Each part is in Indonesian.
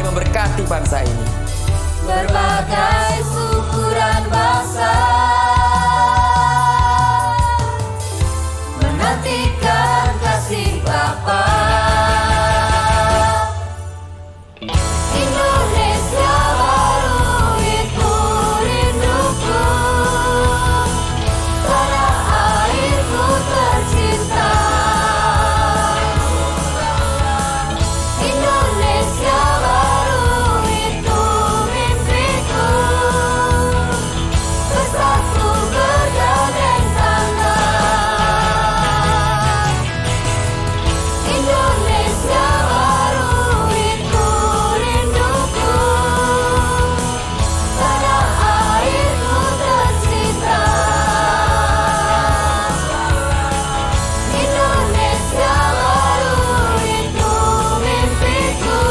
pandai memberkati bangsa ini. Berbagai suku dan bangsa menantikan kasih Bapa. Indonesia baru itu rinduku, tanah airku tercinta. Indonesia baru itu mimpiku, bersatu bergandeng tangan. Indonesia baru itu rinduku, tanah airku tercinta. Indonesia baru itu mimpiku,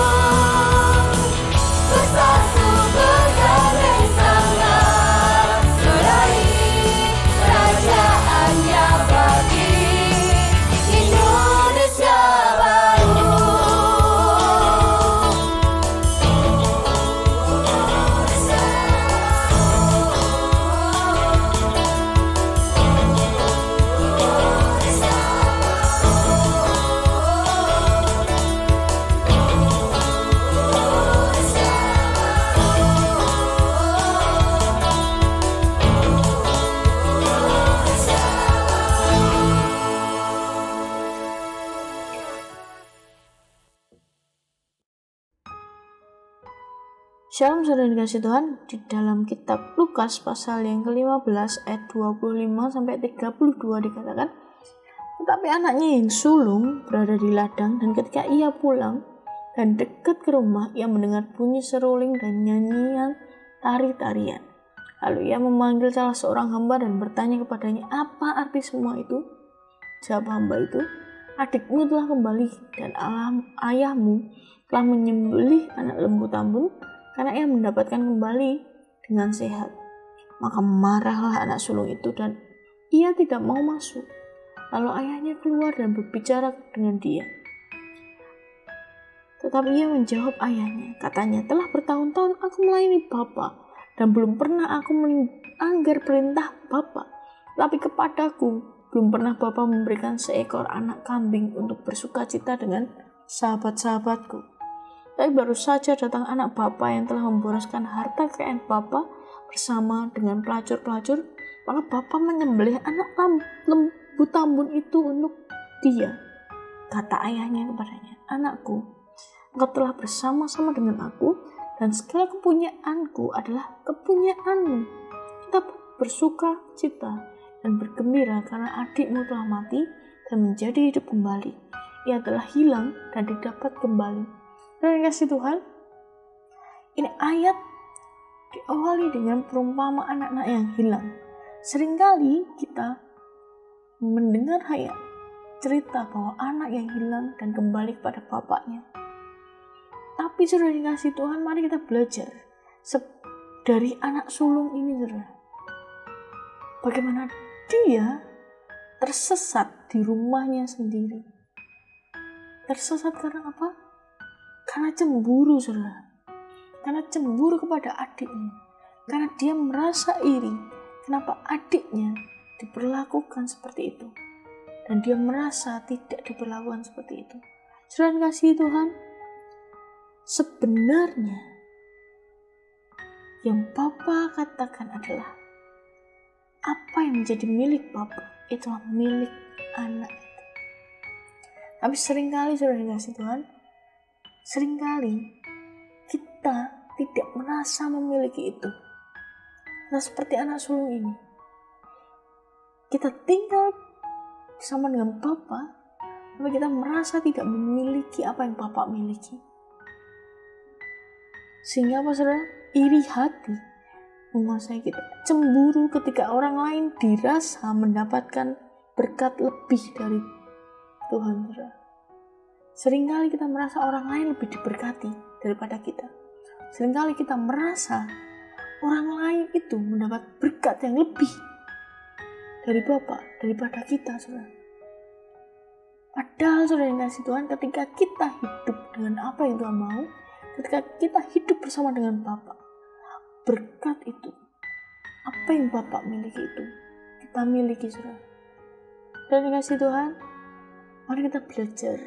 bersatu bergandeng tangan. Meraih kerajaannya bagi Indonesia baru. Shalom saudara dikasih Tuhan, di dalam kitab Lukas pasal yang ke-15 ayat 25-32 dikatakan, tetapi anaknya yang sulung berada di ladang, dan ketika ia pulang dan dekat ke rumah, ia mendengar bunyi seruling dan nyanyian tari-tarian. Lalu ia memanggil salah seorang hamba dan bertanya kepadanya, apa arti semua itu? Jawab hamba itu, adikmu telah kembali dan ayahmu telah menyembelih anak lembu tambun, karena ia mendapatkan kembali dengan sehat. Maka marahlah anak sulung itu dan ia tidak mau masuk. Lalu ayahnya keluar dan berbicara dengan dia. Tetapi ia menjawab ayahnya, katanya, telah bertahun-tahun aku melayani Bapa dan belum pernah aku melanggar perintah Bapa. Tapi kepadaku belum pernah Bapa memberikan seekor anak kambing untuk bersukacita dengan sahabat-sahabatku. Tapi baru saja datang anak Bapa yang telah memboroskan harta kekayaan Bapa bersama dengan pelacur-pelacur, maka Bapa menyembelih anak lembu tambun itu untuk dia. Kata ayahnya kepadanya, anakku, engkau telah bersama-sama dengan aku, dan segala kepunyaanku adalah kepunyaanmu. Kita bersuka cita dan bergembira karena adikmu telah mati dan menjadi hidup kembali. Ia telah hilang dan didapat kembali. Dan kasih Tuhan, ini ayat diawali dengan perumpamaan anak-anak yang hilang. Seringkali kita mendengar ayat cerita bahwa anak yang hilang dan kembali kepada bapaknya. Tapi saudara dikasih Tuhan, mari kita belajar dari anak sulung ini, saudara. Bagaimana dia tersesat di rumahnya sendiri. Tersesat karena apa? Karena cemburu, saudara. Karena cemburu kepada adiknya. Karena dia merasa iri. Kenapa adiknya diperlakukan seperti itu. Dan dia merasa tidak diperlakukan seperti itu. Saudara kasih Tuhan, sebenarnya yang Bapa katakan adalah apa yang menjadi milik Bapa, itulah milik anak itu. Tapi seringkali saudara kasih Tuhan, seringkali kita tidak merasa memiliki itu. Nah, seperti anak sulung ini, kita tinggal bersama dengan Bapa, tapi kita merasa tidak memiliki apa yang Bapa miliki. Sehingga apa saudara? Iri hati menguasai kita. Cemburu ketika orang lain dirasa mendapatkan berkat lebih dari Tuhan, saudara. Seringkali kita merasa orang lain lebih diberkati daripada kita. Seringkali kita merasa orang lain itu mendapat berkat yang lebih dari Bapa daripada kita, saudara. Padahal saudara yang kasih Tuhan, ketika kita hidup dengan apa yang Tuhan mau, ketika kita hidup bersama dengan Bapa, berkat itu, apa yang Bapa miliki itu, kita miliki, saudara. Dan dikasih Tuhan, mari kita belajar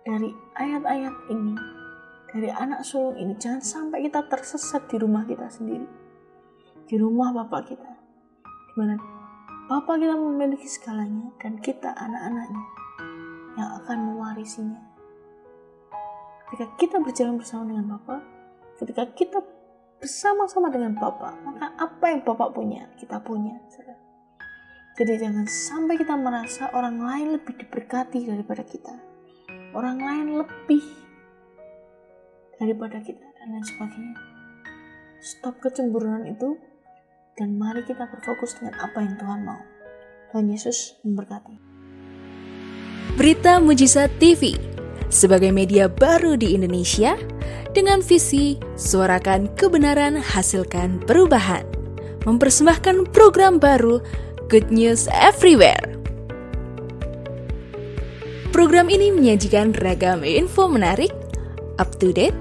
dari ayat-ayat ini, dari anak sulung ini. Jangan sampai kita tersesat di rumah kita sendiri, di rumah Bapa kita, di mana Bapa kita memiliki segalanya dan kita anak-anaknya yang akan mewarisinya. Ketika kita berjalan bersama dengan Bapa, ketika kita bersama-sama dengan Bapa, maka apa yang Bapa punya, kita punya. Jadi jangan sampai kita merasa orang lain lebih diberkati daripada kita, orang lain lebih daripada kita, dan lain sebagainya. Stop kecemburuan itu, dan mari kita berfokus dengan apa yang Tuhan mau. Tuhan Yesus memberkati. Berita Mujizat TV sebagai media baru di Indonesia dengan visi suarakan kebenaran, hasilkan perubahan, mempersembahkan program baru Good News Everywhere. Program ini menyajikan ragam info menarik, up to date,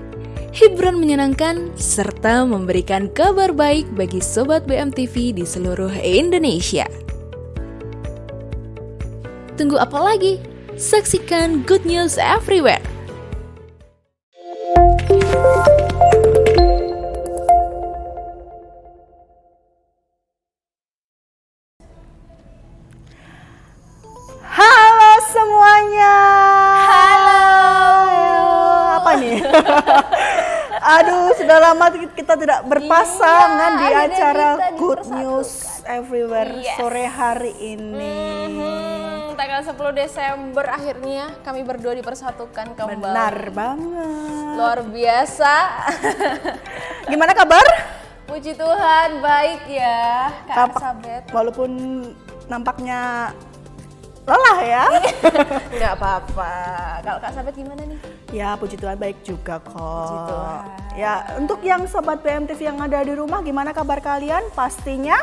hiburan menyenangkan, serta memberikan kabar baik bagi Sobat BMTV di seluruh Indonesia. Tunggu apa lagi? Saksikan Good News Everywhere. Halo semuanya. Halo. Apa nih? Aduh, sudah lama kita tidak berpasangan di akhirnya acara kita Good dipersatukan. News Everywhere Yes. sore hari ini. Tanggal 10 Desember akhirnya kami berdua dipersatukan kembali. Benar banget. Luar biasa. Gimana kabar? Puji Tuhan, baik ya Kak Sabet. Walaupun nampaknya lelah ya. Nggak apa-apa. Kalau Kak Sabet gimana nih? Ya, puji Tuhan baik juga kok. Puji Tuhan. Ya, untuk yang sobat BMTV yang ada di rumah, gimana kabar kalian? Pastinya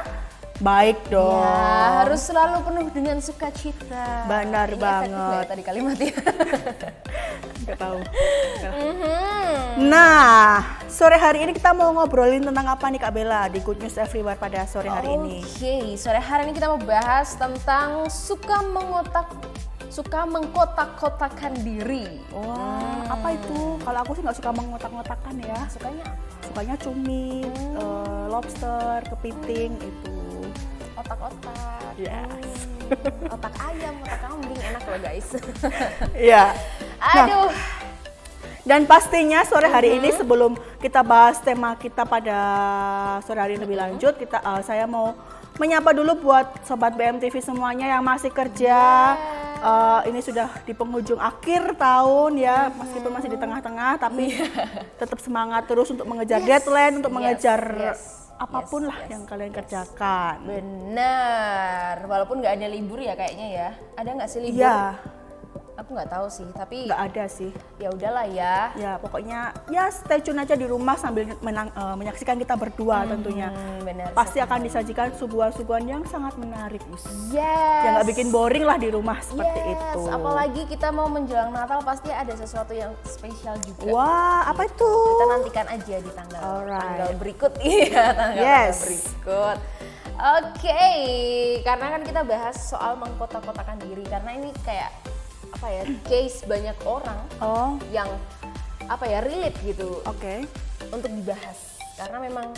baik dong. Ya, harus selalu penuh dengan sukacita. Benar Ini banget. efektif nggak ya tadi kalimatnya. Nggak tahu. Nah, sore hari ini kita mau ngobrolin tentang apa nih Kak Bella di Good News Everywhere pada sore hari ini? Oke, sore hari ini kita mau bahas tentang suka mengkotak-kotakan diri. Wah, apa itu? Kalau aku sih nggak suka mengotak-ngotakan ya. Sukanya Sukanya cumi, lobster, kepiting itu. otak-otak. Yes. Otak ayam, otak kambing enak loh guys. Iya. Aduh. Dan pastinya sore hari ini sebelum kita bahas tema kita pada sore hari ini lebih lanjut, saya mau menyapa dulu buat sobat BMTV semuanya yang masih kerja. Ini sudah di penghujung akhir tahun ya, meskipun masih di tengah-tengah, tapi tetap semangat terus untuk mengejar deadline, untuk mengejar apapun lah yang kalian kerjakan. Benar. Walaupun nggak ada libur ya kayaknya ya. Ada nggak sih libur? Iya. Aku nggak tahu sih, tapi Nggak ada sih. ya udahlah ya. Ya pokoknya ya stay tune aja di rumah sambil menyaksikan kita berdua tentunya. Benar. Pasti akan disajikan suguhan-suguhan yang sangat menarik. Yes. Yang nggak bikin boring lah di rumah seperti itu. Apalagi kita mau menjelang Natal pasti ada sesuatu yang spesial juga. Wah, apa itu? Kita nantikan aja di tanggal berikut. Iya, tanggal Yes. berikut. Oke, karena kan kita bahas soal mengkotak-kotakan diri karena ini kayak apa ya, case banyak orang Oh, yang apa ya, relate gitu oke. untuk dibahas. Karena memang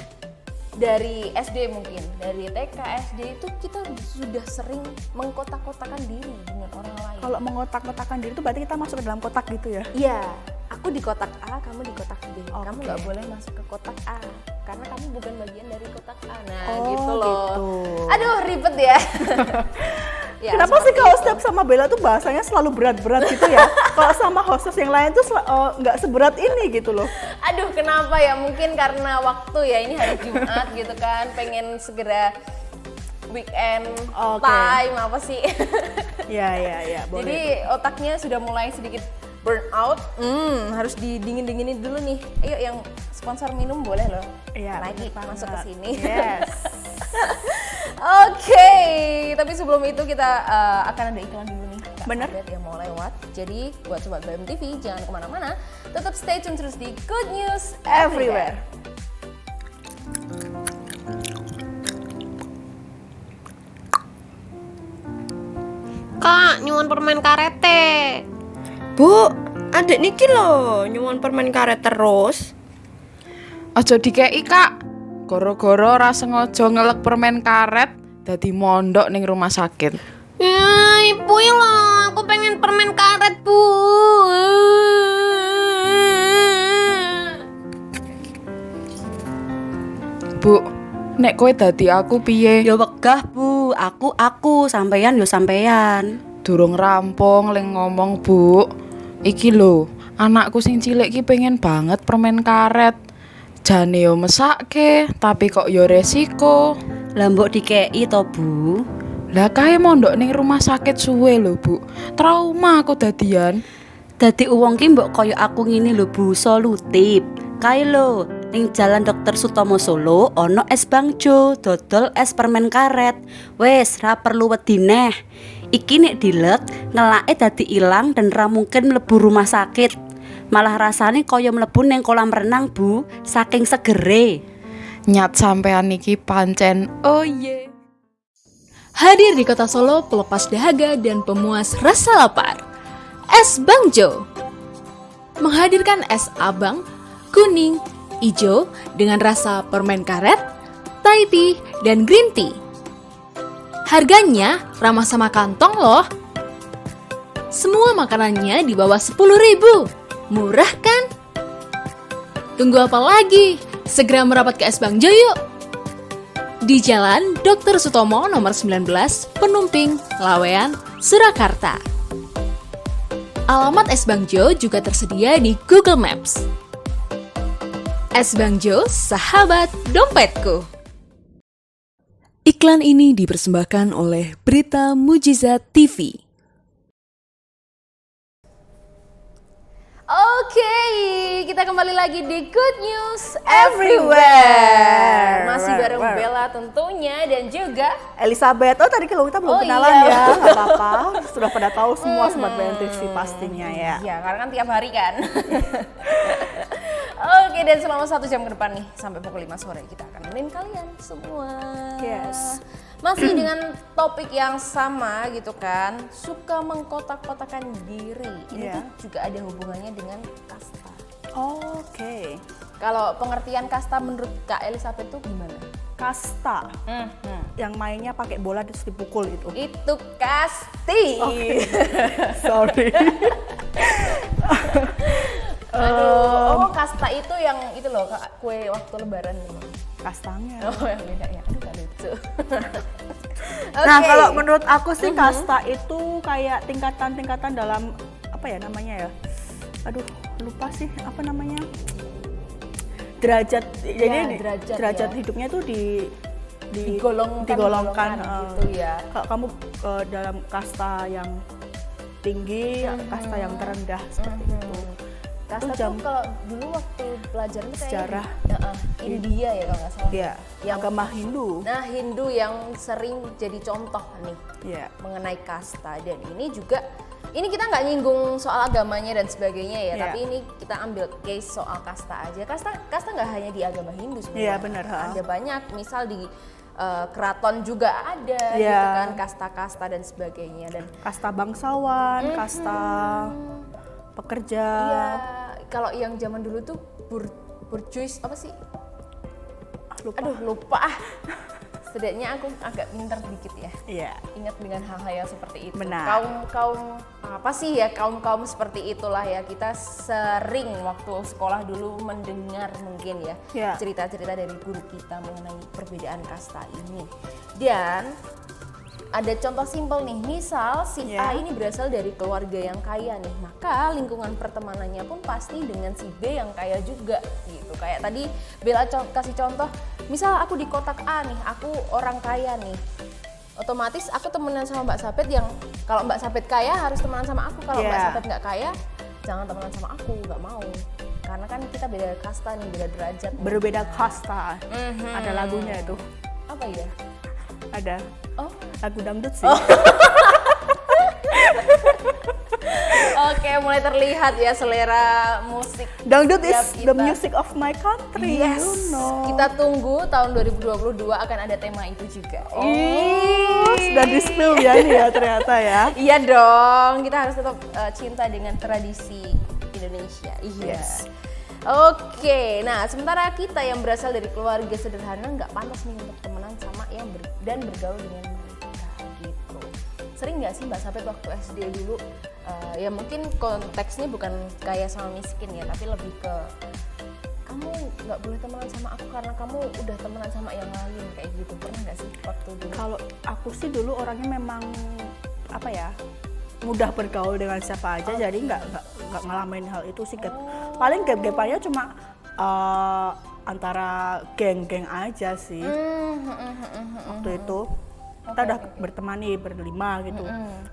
dari SD mungkin, dari TK, SD itu kita sudah sering mengkotak-kotakan diri dengan orang lain. Kalau mengotak-kotakan diri itu berarti kita masuk ke dalam kotak gitu ya? Iya, aku di kotak A, kamu di kotak B. Kamu Oke. nggak boleh masuk ke kotak A karena kamu bukan bagian dari kotak A. Nah, Oh, gitu loh. gitu. Aduh, ribet ya. Ya, Kenapa sih seperti kalau itu. setiap sama Bella tuh bahasanya selalu berat-berat gitu ya? Kalau sama hostess yang lain tuh nggak seberat ini gitu loh. Aduh, kenapa ya? Mungkin karena waktu ya, ini hari Jumat gitu kan, pengen segera weekend Oke. time apa sih? Ya, boleh. Jadi otaknya sudah mulai sedikit burn out. Harus didingin-dinginin dulu nih. Ayo yang sponsor minum boleh loh. Iya, Lagi bener masuk ke banget. sini. Yes. Oke, tapi sebelum itu kita akan ada iklan dulu nih. Kak Bener. update yang mau lewat. Jadi buat Sobat BMTV jangan kemana-mana, tetap stay tune terus di Good News Everywhere. Kak, nyuwun permen karete. Bu, adik niki lho nyuwun permen karet terus. Aja dikeki, Kak. Goro-goro ora sengaja ngelek permen karet dadi mondok ning rumah sakit. Ya, ibu lah, aku pengen permen karet, Bu. Bu, nek kowe dadi aku piye? Ya wegah Bu, aku sampeyan yo sampeyan. Durung rampung leng ngomong, Bu. Iki lho, anakku sing cilik ki pengen banget permen karet. Jane yo mesake, tapi kok yo resiko. Lah mbok dikeki to Bu. Lah kae mondok ning rumah sakit suwe lho, Bu. Trauma aku dadian. Dadi wong ki mbok kaya aku ngene lho Bu, solutif. Kae lho, ning Jalan Dr. Sutomo Solo ana es Bangjo, dodol es permen karet. Wes, ra perlu wedi neh. Iki nek dilek, ngelake dadi ilang dan ra mungkin mlebu rumah sakit. Malah rasane kaya mlebu ning kolam renang Bu, saking segere. Nyat sampean iki pancen. Oh ye. Hadir di kota Solo pelepas dahaga dan pemuas rasa lapar. Es Bangjo menghadirkan es abang, kuning, ijo dengan rasa permen karet, Thai tea, dan green tea. Harganya ramah sama kantong loh. Semua makanannya di bawah 10.000. Murah kan? Tunggu apa lagi? Segera merapat ke Es Bangjo yuk. Di Jalan Dr. Sutomo nomor 19, Penumping, Lawean, Surakarta. Alamat Es Bangjo juga tersedia di Google Maps. Es Bangjo, sahabat dompetku. Iklan ini dipersembahkan oleh Berita Mujizat TV. Oke, kita kembali lagi di Good News Everywhere. Masih bareng Bella tentunya dan juga Elizabeth. Oh tadi kalau kita belum kenalan ya, nggak apa-apa. Sudah pada tahu semua Sobat BMTV pastinya ya. ya karena kan tiap hari kan. Oke, dan selama 1 jam ke depan nih sampai pukul 5 sore kita akan nemenin kalian semua. Yes. Masih dengan topik yang sama gitu kan, suka mengkotak-kotakan diri. Ini tuh juga ada hubungannya dengan kasta. Oke. Kalau pengertian kasta menurut Kak Elizabeth tuh gimana? Kasta. Yang mainnya pakai bola terus dipukul itu. Itu kasti. Sorry. Aduh, kasta itu yang itu loh, kue waktu lebaran gitu. Kastanya. Oh, yang beda ya. Aduh, gak lucu. Nah, Oke. kalau menurut aku sih kasta itu kayak tingkatan-tingkatan dalam apa ya namanya ya? Aduh, lupa sih apa namanya? Derajat. Jadi derajat ya. hidupnya tuh digolongkan gitu ya. Kalau kamu dalam kasta yang tinggi, kasta yang terendah seperti itu. Kasta Itu tuh kalau dulu waktu pelajaran tuh sejarah. India ya kalau nggak salah. Iya, Yang agama Hindu. Nah, Hindu yang sering jadi contoh nih Iya. mengenai kasta, dan ini juga ini kita nggak nyinggung soal agamanya dan sebagainya ya, Iya. tapi ini kita ambil case soal kasta aja. Kasta nggak hanya di agama Hindu sebenarnya. Iya, benar, ha. Ada banyak, misal di keraton juga ada Iya. gitu kan, kasta-kasta dan sebagainya. Dan Kasta bangsawan, kasta pekerja. iya, kalau yang zaman dulu tuh burjuis apa sih? Lupa. Aduh, lupa. Setidaknya aku agak pintar dikit ya. Iya. Ingat dengan hal-hal yang seperti itu. Benar. Kaum apa sih ya, kaum seperti itulah ya, kita sering waktu sekolah dulu mendengar mungkin ya Ya. cerita-cerita dari guru kita mengenai perbedaan kasta ini. Dan ada contoh simpel nih, misal si Ya. A ini berasal dari keluarga yang kaya nih, maka lingkungan pertemanannya pun pasti dengan si B yang kaya juga gitu. Kayak tadi Bella kasih contoh, misal aku di kotak A nih, aku orang kaya nih, otomatis aku temenan sama Mbak Sabet yang kalau Mbak Sabet kaya harus temenan sama aku, kalau Mbak Yeah. Sabet nggak kaya jangan temenan sama aku, nggak mau, karena kan kita beda kasta nih, beda derajat nih. Berbeda kasta. Ada lagunya itu. Apa ya? Ada Oh, lagu dangdut sih. Oke, mulai terlihat ya selera musik. Dangdut is Tiap the kita- music of my country. Yes. You know. Kita tunggu tahun 2022 akan ada tema itu juga. Sudah di spill ya nih ya ternyata ya. Iya dong, kita harus tetap cinta dengan tradisi Indonesia. Iya. Yes. Oke, nah sementara kita yang berasal dari keluarga sederhana nggak pantas nih untuk temenan sama yang dan bergaul dengan mereka gitu. Sering nggak sih Mbak Sabet waktu SD dulu, ya mungkin konteksnya bukan kaya sama miskin ya, tapi lebih ke kamu nggak boleh temenan sama aku karena kamu udah temenan sama yang lain kayak gitu. Pernah nggak sih waktu dulu? Kalau aku sih dulu orangnya memang apa ya, mudah bergaul dengan siapa aja, jadi nggak ngalamin hal itu sih. Paling gap-gapannya cuma antara geng-geng aja sih. Waktu itu kita udah berteman nih berlima gitu,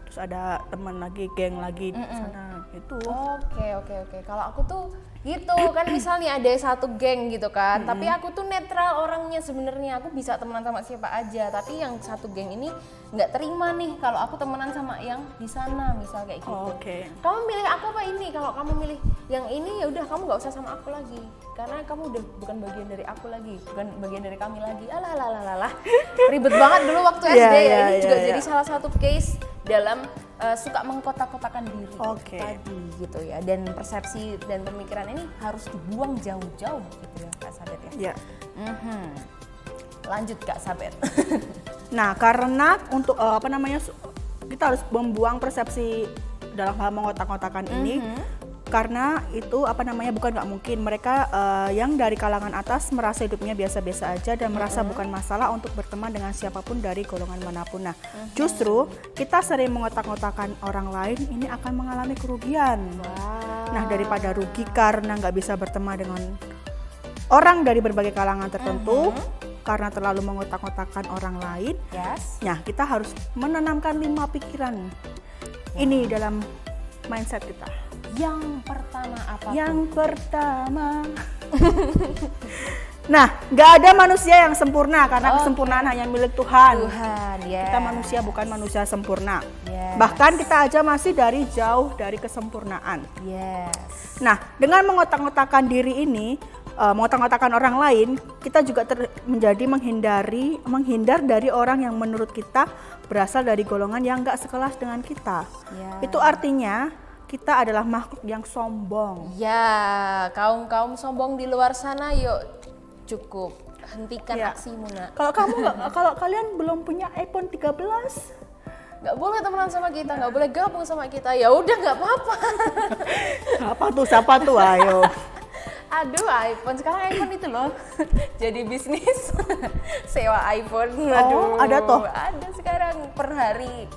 terus ada teman lagi, geng lagi di sana gitu. Oke. Kalau aku tuh gitu kan, misalnya ada satu geng gitu kan, tapi aku tuh netral orangnya sebenarnya. Aku bisa temenan sama siapa aja, tapi yang satu geng ini nggak terima nih kalau aku temenan sama yang di sana, misal kayak gitu. Oke. Kamu milih aku apa ini? Kalau kamu milih yang ini ya udah kamu nggak usah sama aku lagi, karena kamu udah bukan bagian dari aku lagi, bukan bagian dari kami lagi. Alah. Ribet banget dulu waktu SD ya. Ini juga jadi salah satu case dalam suka mengkotak-kotakan diri tadi gitu ya, dan persepsi dan pemikiran ini harus dibuang jauh-jauh gitu ya Kak Sabet ya. Ya. Lanjut Kak Sabet. Nah, karena untuk kita harus membuang persepsi dalam hal mengotak-ngotakan ini, karena itu bukan nggak mungkin mereka yang dari kalangan atas merasa hidupnya biasa-biasa aja dan merasa bukan masalah untuk berteman dengan siapapun dari golongan manapun. Nah, justru kita sering mengotak-ngotakan orang lain ini akan mengalami kerugian. Nah, daripada rugi karena nggak bisa berteman dengan orang dari berbagai kalangan tertentu karena terlalu mengotak-ngotakan orang lain. Yes. Nah, kita harus menanamkan 5 pikiran ini dalam mindset kita. Yang pertama apa? Yang pertama, nah, nggak ada manusia yang sempurna karena kesempurnaan hanya milik Tuhan. Yes. Kita manusia bukan manusia sempurna. Yes. Bahkan kita aja masih jauh dari kesempurnaan. Yes. Nah, dengan mengotak-ngotakan diri ini, mengotak-ngotakan orang lain, kita juga menghindar dari orang yang menurut kita berasal dari golongan yang nggak sekelas dengan kita. Itu artinya kita adalah makhluk yang sombong. Ya, kaum sombong di luar sana, yuk cukup hentikan aksimu nak. Kalau kalian belum punya iPhone 13, nggak boleh temenan sama kita, nggak boleh gabung sama kita. Ya udah nggak apa-apa. siapa tuh ayo. Aduh, iPhone sekarang iPhone itu loh jadi bisnis sewa iPhone. Oh, ada toh? Ada sekarang per hari.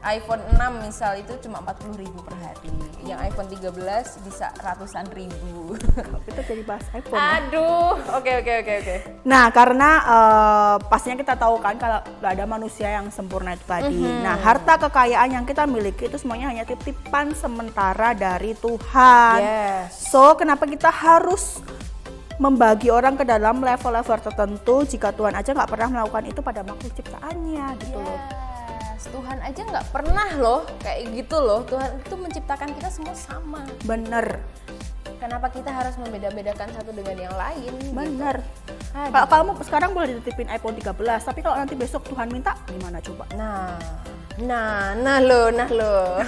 iPhone 6 misal itu cuma 40.000 per hari. Yang iPhone 13 bisa ratusan ribu. Kita jadi bahas iPhone. Aduh, oke. Nah, karena pastinya kita tahu kan kalau nggak ada manusia yang sempurna itu tadi. Nah, harta kekayaan yang kita miliki itu semuanya hanya titipan sementara dari Tuhan. Yes. So, kenapa kita harus membagi orang ke dalam level-level tertentu jika Tuhan aja nggak pernah melakukan itu pada makhluk ciptaannya gitu loh. Tuhan aja nggak pernah loh kayak gitu loh. Tuhan itu menciptakan kita semua sama. Bener. Kenapa kita harus membeda-bedakan satu dengan yang lain? Bener. Gitu? Kalau kamu sekarang boleh dititipin iPhone 13, tapi kalau nanti besok Tuhan minta gimana coba? Nah lo.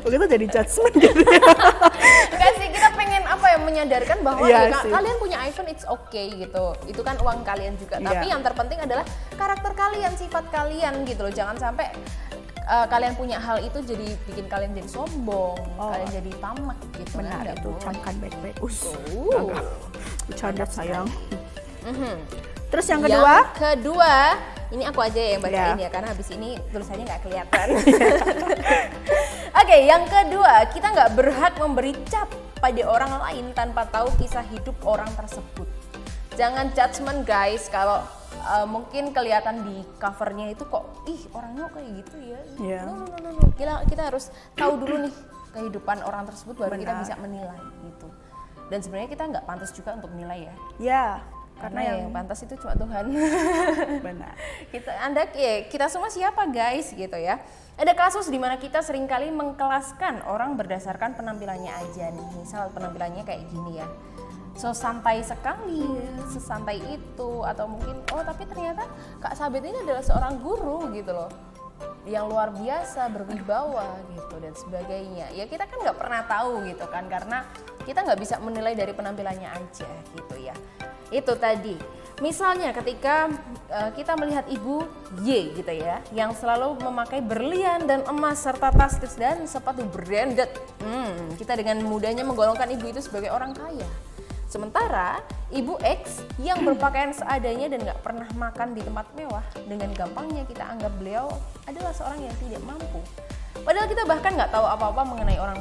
Begitu jadi judgement gitu. Enggak sih, kita pengen menyadarkan bahwa kalian punya iPhone it's okay gitu. Itu kan uang kalian juga. Tapi yang terpenting adalah karakter kalian, sifat kalian gitu loh. Jangan sampai kalian punya hal itu jadi bikin kalian jadi sombong, kalian jadi tamak gitu. Benar, itu camkan baik-baik. Bercanda sayang. Terus yang kedua, ini aku aja yang bacain ya karena habis ini tulisannya nggak kelihatan. Oke, yang kedua, kita nggak berhak memberi cap pada orang lain tanpa tahu kisah hidup orang tersebut. Jangan judgement guys, kalau mungkin kelihatan di covernya itu kok orangnya kayak gitu ya. No. Kita harus tahu dulu nih kehidupan orang tersebut baru kita bisa menilai gitu. Dan sebenarnya kita nggak pantas juga untuk menilai ya. Ya. Karena yang pantas itu cuma Tuhan. Benar. Kita semua siapa guys gitu ya. Ada kasus di mana kita seringkali mengkelaskan orang berdasarkan penampilannya aja nih. Misal penampilannya kayak gini ya. So santai sekali, sesantai itu, atau mungkin tapi ternyata Kak Sabit ini adalah seorang guru gitu loh. Yang luar biasa, berwibawa gitu dan sebagainya. Ya kita kan nggak pernah tahu gitu kan, karena kita nggak bisa menilai dari penampilannya aja gitu ya. Itu tadi, misalnya ketika kita melihat ibu Y gitu ya, yang selalu memakai berlian dan emas serta tas dan sepatu branded, kita dengan mudahnya menggolongkan ibu itu sebagai orang kaya. Sementara ibu X yang berpakaian seadanya dan nggak pernah makan di tempat mewah, dengan gampangnya kita anggap beliau adalah seorang yang tidak mampu. Padahal kita bahkan nggak tahu apa-apa mengenai orang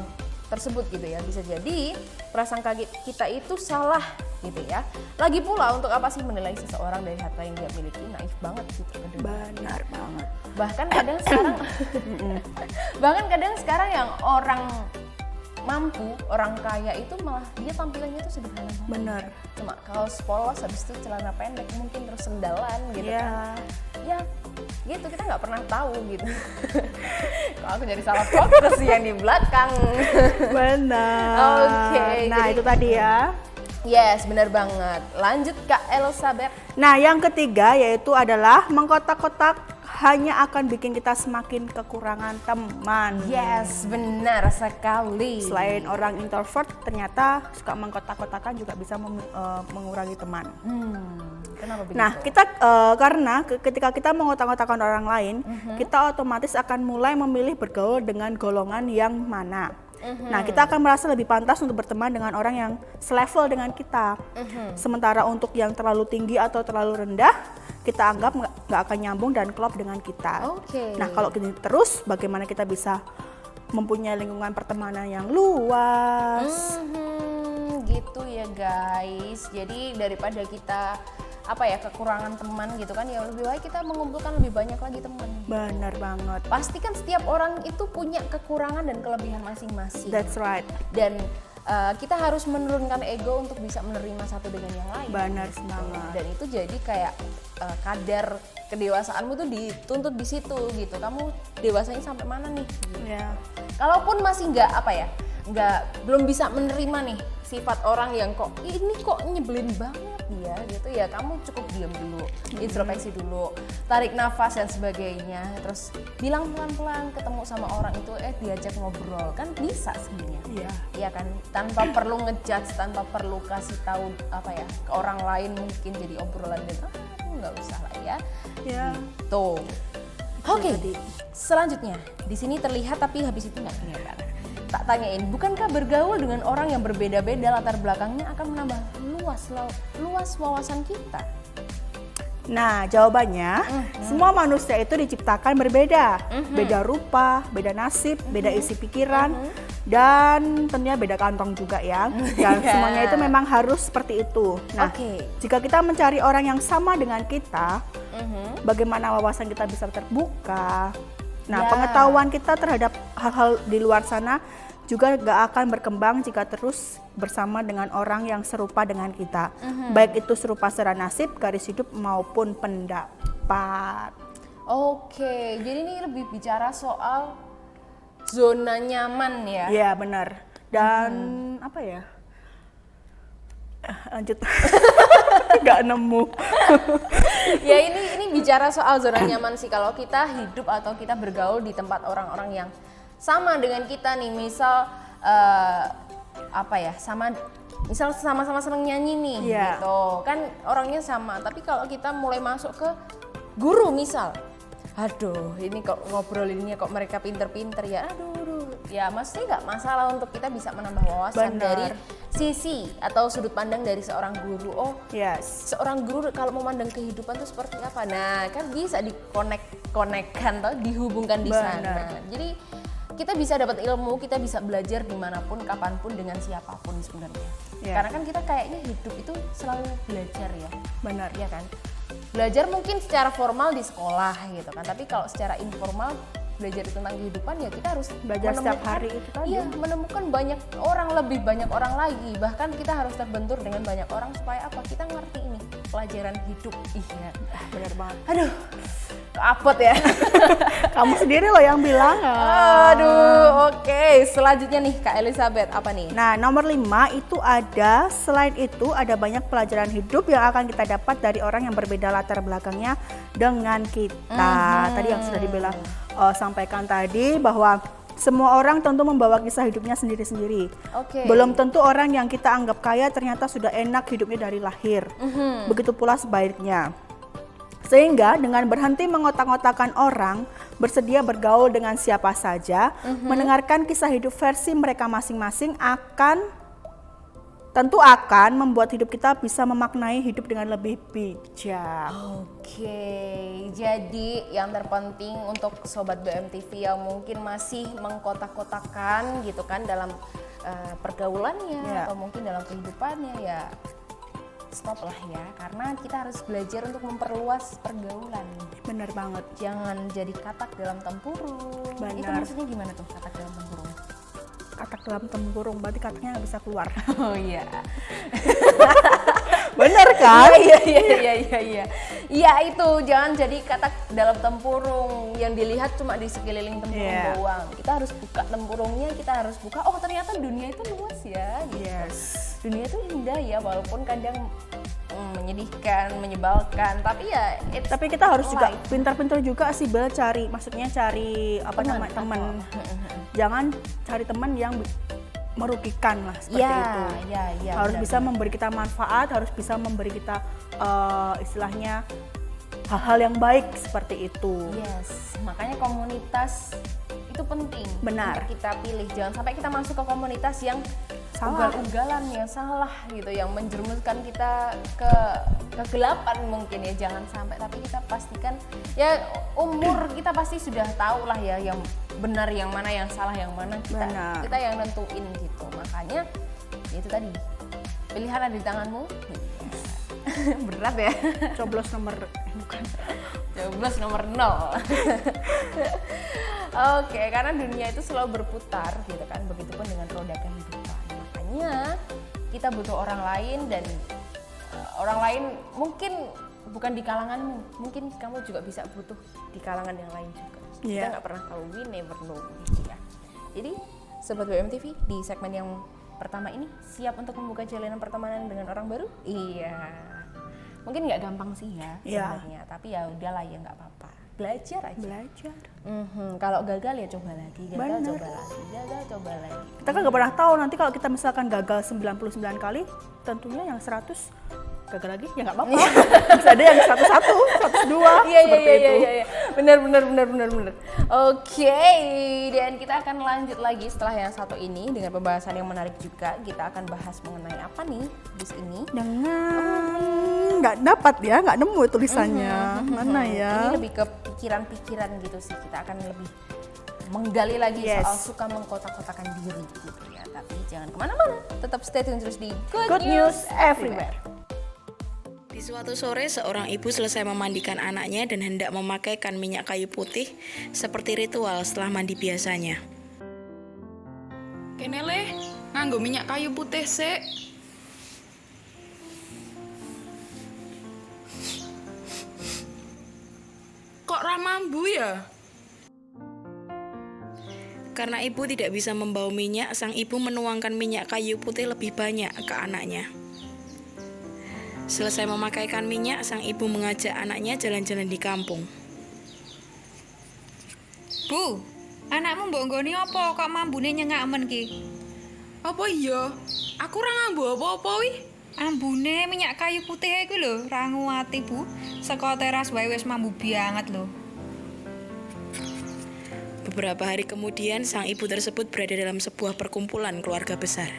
tersebut gitu ya. Bisa jadi prasangka kita itu salah gitu ya. Lagi pula untuk apa sih menilai seseorang dari harta yang dia miliki? Naif banget sih. Benar banget. Bahkan kadang sekarang yang orang mampu, orang kaya itu malah dia tampilannya tuh sederhana banget. Benar. Cuma kaos polos, habis itu celana pendek, mungkin terus sendalan gitu kan. Ya gitu, kita nggak pernah tahu gitu. Kok aku jadi salah fokus yang di belakang. Benar. Oke, Nah, jadi- itu tadi ya. Yes, benar banget. Lanjut Kak Elizabeth. Nah, yang ketiga yaitu adalah mengkotak-kotak hanya akan bikin kita semakin kekurangan teman. Yes, benar sekali. Selain orang introvert, ternyata suka mengkotak-kotakan juga bisa mengurangi teman. Kenapa begitu? Nah, kita karena ketika kita mengotak-kotakan orang lain, kita otomatis akan mulai memilih bergaul dengan golongan yang mana. Nah, kita akan merasa lebih pantas untuk berteman dengan orang yang selevel dengan kita. Sementara untuk yang terlalu tinggi atau terlalu rendah, kita anggap nggak akan nyambung dan klop dengan kita. Oke. Nah, kalau gini terus, bagaimana kita bisa mempunyai lingkungan pertemanan yang luas? Gitu ya guys. Jadi daripada kita kekurangan teman gitu kan, ya lebih baik kita mengumpulkan lebih banyak lagi teman. Benar banget. Pasti kan setiap orang itu punya kekurangan dan kelebihan masing-masing. That's right. Dan kita harus menurunkan ego untuk bisa menerima satu dengan yang lain. Benar gitu. banget. Dan itu jadi kayak kadar kedewasaanmu tuh dituntut di situ gitu. Kamu dewasanya sampai mana nih? Ya. Kalaupun masih belum bisa menerima nih sifat orang yang ini kok nyebelin banget ya gitu ya, kamu cukup diam dulu, introspeksi dulu, tarik nafas dan sebagainya, terus bilang pelan-pelan ketemu sama orang itu, diajak ngobrol, kan bisa sebenarnya. Iya. Iya kan, tanpa perlu ngejudge, tanpa perlu kasih tahu ke orang lain, mungkin jadi obrolan dan nggak usah lah ya. Ya. Tuh. Oke, selanjutnya di sini terlihat tapi habis itu nggak kelihatan. Tak tanyain, bukankah bergaul dengan orang yang berbeda-beda latar belakangnya akan menambah luas wawasan kita? Nah, jawabannya, semua manusia itu diciptakan berbeda. Beda rupa, beda nasib, beda isi pikiran, dan tentunya beda kantong juga ya. Dan semuanya itu memang harus seperti itu. Nah, jika kita mencari orang yang sama dengan kita, bagaimana wawasan kita bisa terbuka. Nah, pengetahuan kita terhadap hal-hal di luar sana juga gak akan berkembang jika terus bersama dengan orang yang serupa dengan kita. Baik itu serupa secara nasib, garis hidup, maupun pendapat. Oke, jadi ini lebih bicara soal zona nyaman ya? Iya, benar. Dan apa ya? Lanjut. Gak nemu. Ya ini bicara soal zona nyaman sih, kalau kita hidup atau kita bergaul di tempat orang-orang yang sama dengan kita nih, misal misal sama-sama seneng nyanyi nih, gitu kan orangnya sama, tapi kalau kita mulai masuk ke guru misal, aduh ini kok ngobrolinnya kok mereka pinter-pinter ya, ya maksudnya nggak masalah untuk kita bisa menambah wawasan dari sisi atau sudut pandang dari seorang guru. Seorang guru kalau memandang kehidupan itu seperti apa, nah kan bisa dikonek-konekkan atau dihubungkan di sana. Jadi kita bisa dapat ilmu, kita bisa belajar dimanapun, kapanpun, dengan siapapun sebenarnya. Karena kan kita kayaknya hidup itu selalu belajar ya. Benar. Ya kan? Belajar mungkin secara formal di sekolah gitu kan, tapi kalau secara informal belajar tentang kehidupan ya kita harus belajar setiap hari itu tadi. Iya, menemukan lebih banyak orang lagi. Bahkan kita harus terbentur dengan banyak orang supaya apa? Kita ngerti ini. pelajaran hidup. Iya, Bener banget. aduh, apot ya. Kamu sendiri loh yang bilang. Aduh, oke. Selanjutnya nih Kak Elizabeth, apa nih? Nah, nomor 5 itu ada, selain itu ada banyak pelajaran hidup yang akan kita dapat dari orang yang berbeda latar belakangnya dengan kita. Tadi yang sudah dibilang sampaikan tadi bahwa semua orang tentu membawa kisah hidupnya sendiri-sendiri. Oke. Belum tentu orang yang kita anggap kaya ternyata sudah enak hidupnya dari lahir. Begitu pula sebaliknya. Sehingga dengan berhenti mengotak-ngotakan orang, bersedia bergaul dengan siapa saja, mendengarkan kisah hidup versi mereka masing-masing tentu akan membuat hidup kita bisa memaknai hidup dengan lebih bijak. Oke, jadi yang terpenting untuk Sobat BMTV yang mungkin masih mengkotak-kotakan gitu kan dalam pergaulannya atau mungkin dalam kehidupannya, ya stop lah ya, karena kita harus belajar untuk memperluas pergaulan. Bener banget. Jangan jadi katak dalam tempurung. Benar. Itu maksudnya gimana tuh katak dalam tempurung? Katak dalam tempurung, berarti kataknya nggak bisa keluar. Oh iya. Bener kan? Iya. Iya itu, jangan jadi katak dalam tempurung yang dilihat cuma di sekeliling tempurung doang. Kita harus buka tempurungnya, kita harus buka. Oh ternyata dunia itu luas ya. Gitu. Yes. Dunia itu indah ya, walaupun kadang menyedihkan, menyebalkan. Tapi ya, Tapi kita harus juga pintar-pintar juga sih Bel, maksudnya cari teman. Jangan cari teman yang merugikan lah seperti itu. Iya. Harus bisa memberi kita manfaat, harus bisa memberi kita istilahnya hal-hal yang baik seperti itu. Yes, makanya komunitas itu penting. Benar. Untuk kita pilih. Jangan sampai kita masuk ke komunitas yang ugal-ugalan, yang salah gitu, yang menjerumuskan kita ke kegelapan mungkin ya. Jangan sampai, tapi kita pastikan ya umur kita pasti sudah tahu lah ya yang benar yang mana, yang salah yang mana, kita yang nentuin gitu. Makanya ya itu tadi, pilihan ada di tanganmu. Berat ya. Coblos nomor 0. Oke, karena dunia itu selalu berputar gitu kan, begitupun dengan roda kehidupan. Makanya kita butuh orang lain, dan orang lain mungkin bukan di kalanganmu, mungkin kamu juga bisa butuh di kalangan yang lain juga. Kita nggak pernah tahu, we never know gitu ya. Jadi Sobat BMTV, di segmen yang pertama ini siap untuk membuka jalinan pertemanan dengan orang baru? Iya. Mungkin nggak gampang sih ya sebenarnya, tapi ya udahlah ya, nggak apa-apa. Belajar aja. Kalau gagal ya coba lagi, gagal coba lagi. Kita kan nggak pernah tahu nanti kalau kita misalkan gagal 99 kali, tentunya yang 100 gagal lagi ya nggak apa-apa. Bisa ada yang 101, 102 seperti itu. Iya. Benar. Oke, dan kita akan lanjut lagi setelah yang satu ini dengan pembahasan yang menarik juga. Kita akan bahas mengenai apa nih bis ini? Dengan nggak dapat ya, nggak nemu tulisannya. Mana ya? Ini lebih ke pikiran-pikiran gitu sih. Kita akan lebih menggali lagi soal suka mengkotak-kotakan diri gitu ya. Tapi jangan kemana-mana, tetap stay tune terus di Good News Everywhere. Di suatu sore, seorang ibu selesai memandikan anaknya dan hendak memakaikan minyak kayu putih seperti ritual setelah mandi biasanya. Kene le, nganggo minyak kayu putih sik. Kok ra mambu ya? Karena ibu tidak bisa membawa minyak, sang ibu menuangkan minyak kayu putih lebih banyak ke anaknya. Selesai memakaikan minyak, sang ibu mengajak anaknya jalan-jalan di kampung. Bu, anakmu mbok nggoni apa kok mambune nyengakmen ki? Apa iya? Aku ora nganggo apa-apa wi. Ambune minyak kayu putih iku lho, ra nguwati Bu. Saka teras wae wis mambu banget lho. Beberapa hari kemudian, sang ibu tersebut berada dalam sebuah perkumpulan keluarga besar.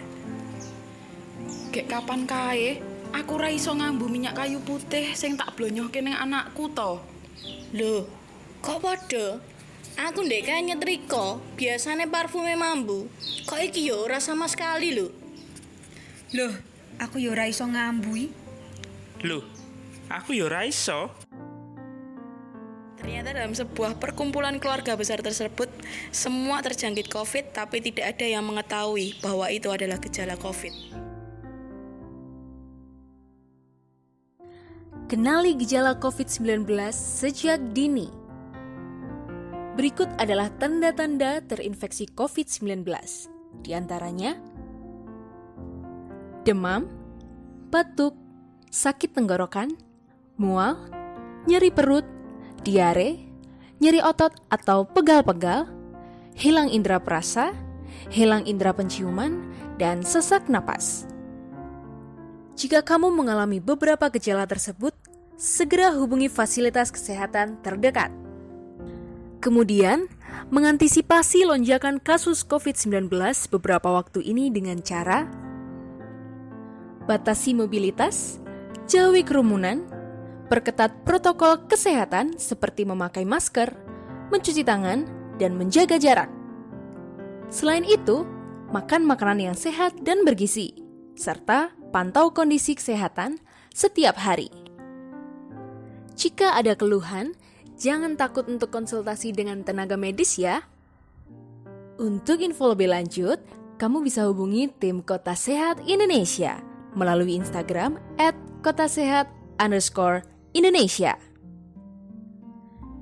Gek kapan kae? Aku ra iso ngambu minyak kayu putih sing tak blonyohke ning anakku to. Loh, kok padha? Aku ndek kae nyetrika, biasane parfume mambu. Kok iki yo ora sama sekali lho. Loh, aku ya ora iso ngambui. Loh, aku ya ora iso. Ternyata dalam sebuah perkumpulan keluarga besar tersebut, semua terjangkit COVID, tapi tidak ada yang mengetahui bahwa itu adalah gejala COVID. Kenali gejala COVID-19 sejak dini. Berikut adalah tanda-tanda terinfeksi COVID-19. Di antaranya, demam, batuk, sakit tenggorokan, mual, nyeri perut, diare, nyeri otot atau pegal-pegal, hilang indera perasa, hilang indera penciuman, dan sesak napas. Jika kamu mengalami beberapa gejala tersebut, segera hubungi fasilitas kesehatan terdekat. Kemudian, mengantisipasi lonjakan kasus COVID-19 beberapa waktu ini dengan cara batasi mobilitas, jauhi kerumunan, perketat protokol kesehatan seperti memakai masker, mencuci tangan, dan menjaga jarak. Selain itu, makan makanan yang sehat dan bergizi, serta pantau kondisi kesehatan setiap hari. Jika ada keluhan, jangan takut untuk konsultasi dengan tenaga medis ya. Untuk info lebih lanjut, kamu bisa hubungi tim Kota Sehat Indonesia melalui Instagram @kotasehat_Indonesia.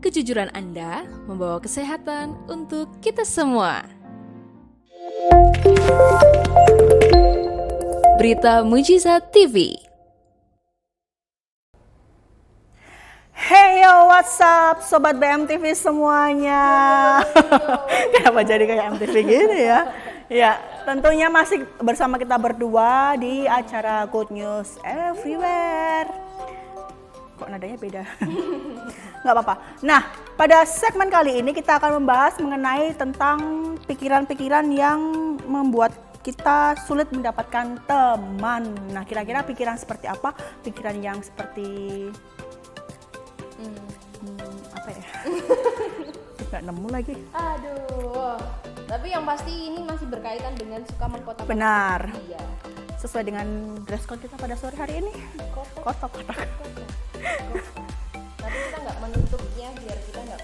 Kejujuran Anda membawa kesehatan untuk kita semua. Berita Mujizat TV. Hey yo, what's up Sobat BMTV semuanya. Kenapa jadi kayak MTV gini ya? Ya, tentunya masih bersama kita berdua di acara Good News Everywhere. Kok nadanya beda? Nggak apa-apa. Nah, pada segmen kali ini kita akan membahas mengenai tentang pikiran-pikiran yang membuat kita sulit mendapatkan teman. Nah, kira-kira pikiran seperti apa? Pikiran yang seperti apa ya? Nggak nemu lagi. Aduh. Tapi yang pasti ini masih berkaitan dengan suka mengkotak-kotak. Benar. Iya. Sesuai dengan dress code kita pada sore hari ini. Kotak-kotak. Tapi kita nggak menutupnya biar kita nggak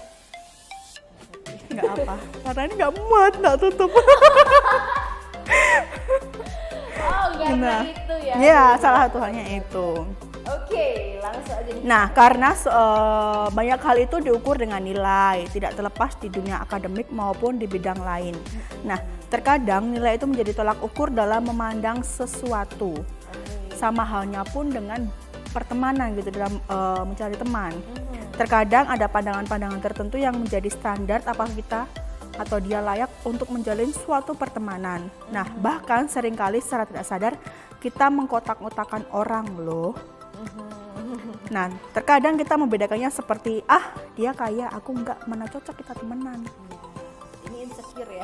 apa. Karena ini nggak muat, nggak tutup. Karena itu ya. Ya, salah satu halnya itu. Oke, langsung aja nih. Nah, karena banyak hal itu diukur dengan nilai, tidak terlepas di dunia akademik maupun di bidang lain. Nah, terkadang nilai itu menjadi tolak ukur dalam memandang sesuatu. Sama halnya pun dengan pertemanan gitu, dalam mencari teman. Terkadang ada pandangan-pandangan tertentu yang menjadi standar apakah kita atau dia layak untuk menjalin suatu pertemanan. Nah, bahkan seringkali secara tidak sadar kita mengkotak-kotakan orang loh. Nah, terkadang kita membedakannya seperti, dia kaya, aku enggak, mana cocok kita temenan. Ini insecure ya.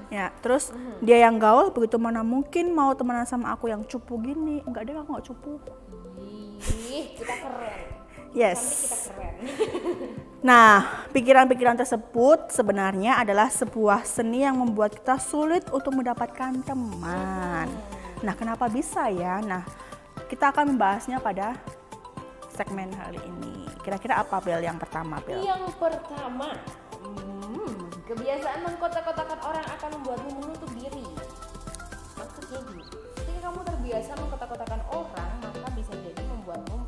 Ya, terus dia yang gaul, begitu mana mungkin mau temenan sama aku yang cupu gini. Enggak deh, aku enggak cupu. Ih, kita keren. Yes. Kita keren. Nah, pikiran-pikiran tersebut sebenarnya adalah sebuah seni yang membuat kita sulit untuk mendapatkan teman. Nah, kenapa bisa ya? Nah, kita akan membahasnya pada segmen kali ini. Kira-kira apa, Bel, yang pertama, Bel? Yang pertama, kebiasaan mengkotak-kotakan orang akan membuatmu menutup diri. Maksudnya gini, ketika kamu terbiasa mengkotak-kotakan orang, maka bisa jadi membuatmu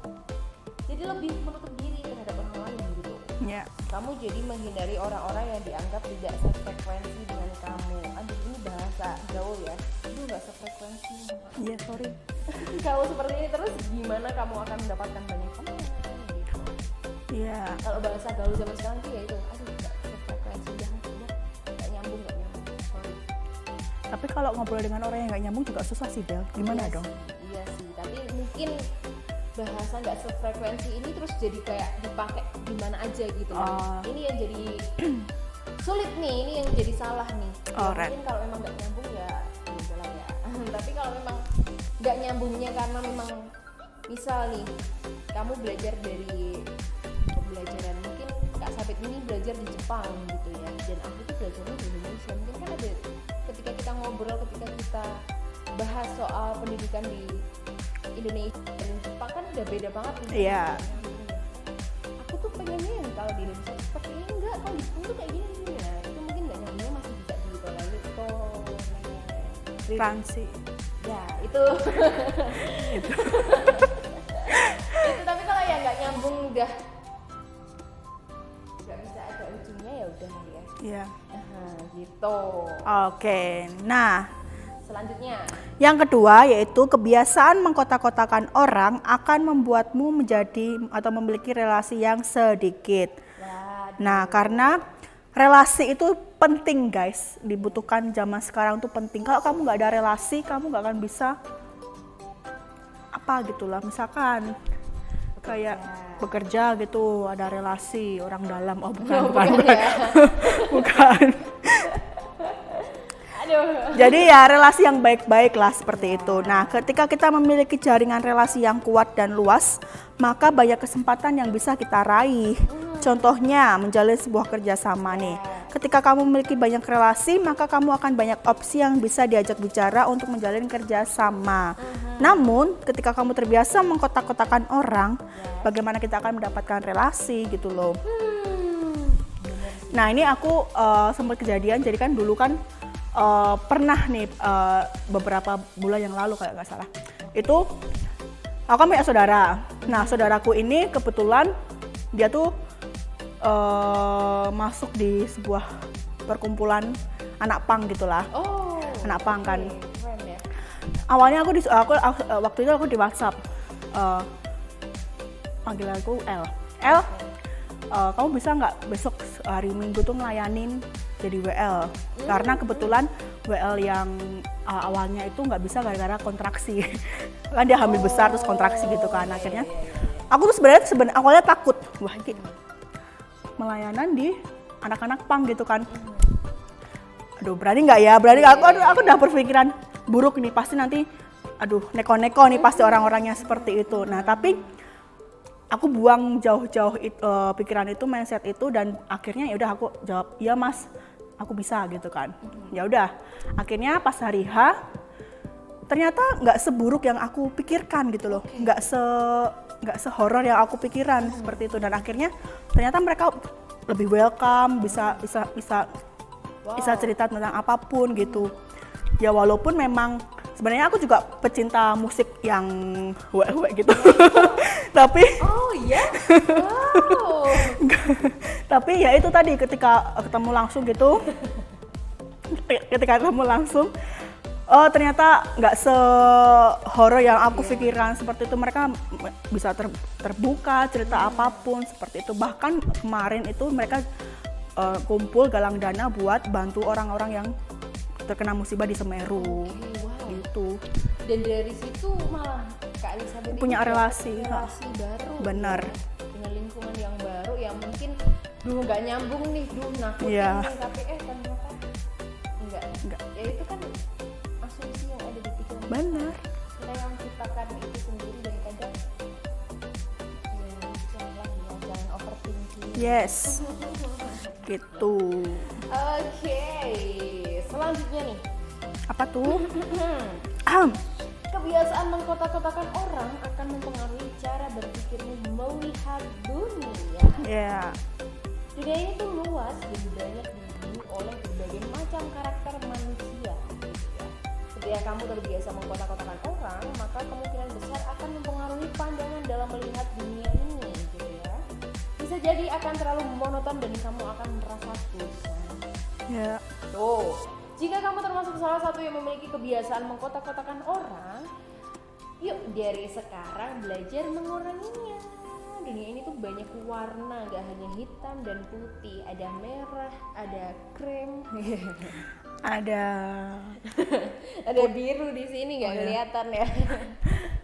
jadi lebih menutup diri terhadap orang lain gitu. Ya. Kamu jadi menghindari orang-orang yang dianggap tidak sefrekuensi dengan kamu. Aduh, ini bahasa gaul ya. Aduh, nggak sefrekuensi. Iya, sorry. Kalau seperti ini terus, gimana kamu akan mendapatkan banyak teman? Gitu. Iya. Kalau bahasa gaul zaman sekarang tuh ya itu, aduh, nggak sefrekuensi, udah nggak nyambung. Sorry. Tapi kalau ngobrol dengan orang yang nggak nyambung juga susah sih, Bel. Gimana dong? Iya sih, tapi mungkin bahasa nggak sefrekuensi ini terus jadi kayak dipakai di mana aja gitu. Ini yang jadi sulit nih, ini yang jadi salah nih. Mungkin kalau memang nggak nyambung ya udahlah ya. Tapi kalau memang nggak nyambungnya karena memang misal nih kamu belajar dari pembelajaran, mungkin Kak Sabit ini belajar di Jepang gitu ya, dan aku tuh belajarnya di Indonesia. Mungkin kan ada ketika kita ngobrol, ketika kita bahas soal pendidikan di Indonesia dan Jepang kan udah beda banget nih. Iya. Aku tuh pengennya yang kalau di Indonesia seperti ini, enggak, kalau di Jepang tuh kayak gini ya. Itu mungkin nggak nyambungnya masih bisa ditolerir Fransi. Ya itu. Itu tapi kalau yang nggak udah nggak bisa ada ujungnya ya udah ya. Iya. Gitu. Oke. Nah, Selanjutnya. yang kedua yaitu kebiasaan mengkotak-kotakan orang akan membuatmu menjadi atau memiliki relasi yang sedikit. Nah, karena relasi itu penting guys, dibutuhkan zaman sekarang tuh penting. Kalau kamu nggak ada relasi, kamu nggak akan bisa apa gitulah. Misalkan kayak bekerja gitu, ada relasi orang dalam. Oh bukan. Bukan. Jadi ya relasi yang baik-baik lah seperti itu. Nah, ketika kita memiliki jaringan relasi yang kuat dan luas, maka banyak kesempatan yang bisa kita raih. Contohnya menjalin sebuah kerjasama nih. Ketika kamu memiliki banyak relasi, maka kamu akan banyak opsi yang bisa diajak bicara untuk menjalin kerjasama. Namun, ketika kamu terbiasa mengkotak-kotakan orang, bagaimana kita akan mendapatkan relasi gitu loh. Nah, ini aku sempat kejadian. Jadi kan dulu kan pernah nih beberapa bulan yang lalu kayak nggak salah. Itu aku kan punya saudara. Nah, saudaraku ini kebetulan dia tuh masuk di sebuah perkumpulan anak pang gitulah. Anak pang kan. Keren ya. Awalnya aku waktu itu aku di WhatsApp panggil aku L. Kamu bisa nggak besok hari Minggu tuh ngelayanin jadi WL? Karena kebetulan WL yang awalnya itu nggak bisa gara-gara kontraksi. Kan dia hamil besar terus kontraksi gitu kan. Akhirnya aku tuh sebenarnya awalnya takut. Wah, ini melayanan di anak-anak pang gitu kan. Aduh, berani nggak ya? Berani nggak? Aku udah berpikiran buruk nih, pasti nanti aduh neko-neko nih pasti orang-orangnya seperti itu. Nah, tapi aku buang jauh-jauh pikiran itu, mindset itu, dan akhirnya ya udah aku jawab, "Iya, Mas, aku bisa," gitu kan. Ya udah. Akhirnya pas hari H ternyata nggak seburuk yang aku pikirkan gitu loh. Nggak sehoror yang aku pikiran seperti itu, dan akhirnya ternyata mereka lebih welcome, bisa cerita tentang apapun gitu. Ya walaupun memang sebenarnya aku juga pecinta musik yang wek gitu. Tapi tapi ya itu tadi ketika ketemu langsung gitu. Ketika ketemu langsung ternyata nggak sehoror yang aku pikiran seperti itu. Mereka bisa terbuka cerita apapun seperti itu. Bahkan kemarin itu mereka kumpul galang dana buat bantu orang-orang yang terkena musibah di Semeru. Gitu. Dan dari situ malah Kak Elizabeth punya ini relasi baru. Benar. Dengan lingkungan yang baru yang mungkin nggak nyambung nih, nakutin Iya. nih, tapi ternyata enggak. Ya itu kan asumsi yang ada di pikiran. Benar. Kita yang menciptakan itu sendiri, dan kadang jangan overthinking. Yes. Gitu. Oke, selanjutnya nih. Apa tuh? Kebiasaan mengkotak-kotakan orang akan mempengaruhi cara berpikirmu melihat dunia. Ya. Dunia ini tuh luas dan banyak dipenuhi oleh berbagai macam karakter manusia. Ketika kamu terbiasa mengkotak-kotakan orang, maka kemungkinan besar akan mempengaruhi pandangan dalam melihat dunia ini, gitu ya. Bisa jadi akan terlalu monoton dan kamu akan merasa bosan. Ya. Tuh, jika kamu termasuk salah satu yang memiliki kebiasaan mengkotak-kotakan orang, yuk dari sekarang belajar menguranginya. Dunia ini tuh banyak warna, gak hanya hitam dan putih, ada merah, ada krem, ada biru di sini gak kelihatan ya.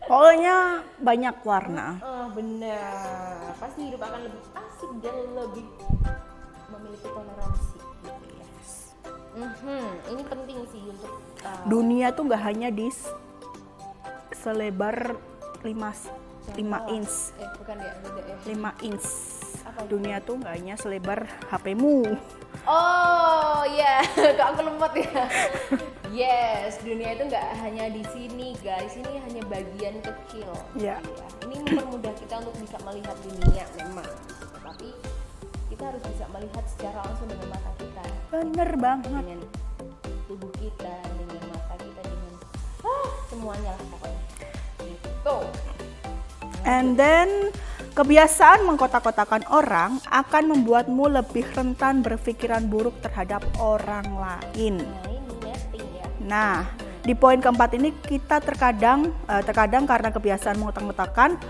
Pokoknya banyak warna. Benar, pasti hidup akan lebih asik dan lebih memiliki toleransi gitu ya. Ini penting sih untuk Dunia tuh nggak hanya di selebar 5 inch. bukan ya, beda ya. 5 inch. Apa? Dunia tuh nggak hanya selebar HP-mu. Oh iya, kok aku lemot ya. Yes, dunia itu nggak hanya di sini guys, ini hanya bagian kecil. Ya. Ini mempermudah kita untuk bisa melihat dunia memang, tapi kita harus bisa melihat secara langsung dengan mata kita. Bener banget. Dengan tubuh kita, dengan mata kita, dengan semuanya lah pokoknya. Gitu. And then Kebiasaan mengkotak-kotakan orang akan membuatmu lebih rentan berpikiran buruk terhadap orang lain. Nah ini netting ya. Nah, di poin keempat ini kita terkadang karena kebiasaan mengotak-kotakan